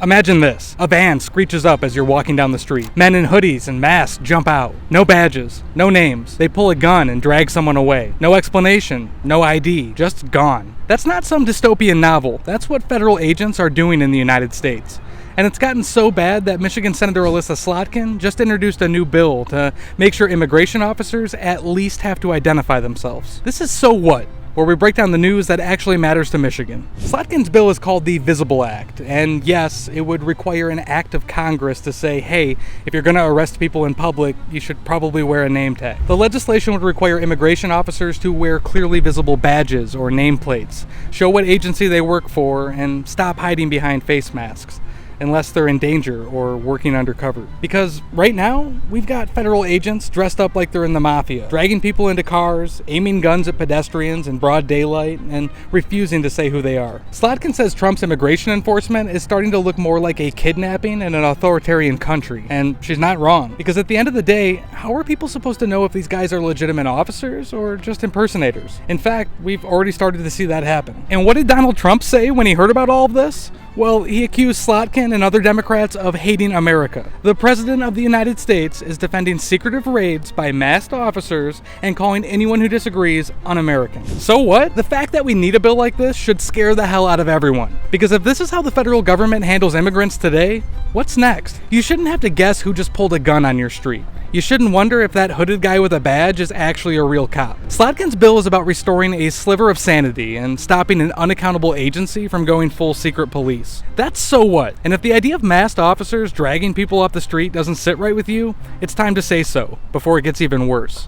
Imagine this. A van screeches up as you're walking down the street. Men in hoodies and masks jump out. No badges, no names. They pull a gun and drag someone away. No explanation, no ID, just gone. That's not some dystopian novel. That's what federal agents are doing in the United States. And it's gotten so bad that Michigan Senator Elissa Slotkin just introduced a new bill to make sure immigration officers at least have to identify themselves. This is So What?, where we break down the news that actually matters to Michigan. Slotkin's bill is called the Visible Act, and yes, it would require an act of Congress to say, hey, if you're going to arrest people in public, you should probably wear a name tag. The legislation would require immigration officers to wear clearly visible badges or nameplates, show what agency they work for, and stop hiding behind face masks, unless they're in danger or working undercover. Because right now, we've got federal agents dressed up like they're in the mafia, dragging people into cars, aiming guns at pedestrians in broad daylight, and refusing to say who they are. Slotkin says Trump's immigration enforcement is starting to look more like a kidnapping in an authoritarian country, and she's not wrong. Because at the end of the day, how are people supposed to know if these guys are legitimate officers or just impersonators? In fact, we've already started to see that happen. And what did Donald Trump say when he heard about all of this? Well, he accused Slotkin and other Democrats of hating America. The President of the United States is defending secretive raids by masked officers and calling anyone who disagrees un-American. So what? The fact that we need a bill like this should scare the hell out of everyone. Because if this is how the federal government handles immigrants today, what's next? You shouldn't have to guess who just pulled a gun on your street. You shouldn't wonder if that hooded guy with a badge is actually a real cop. Slotkin's bill is about restoring a sliver of sanity and stopping an unaccountable agency from going full secret police. That's so what? And if the idea of masked officers dragging people off the street doesn't sit right with you, it's time to say so, before it gets even worse.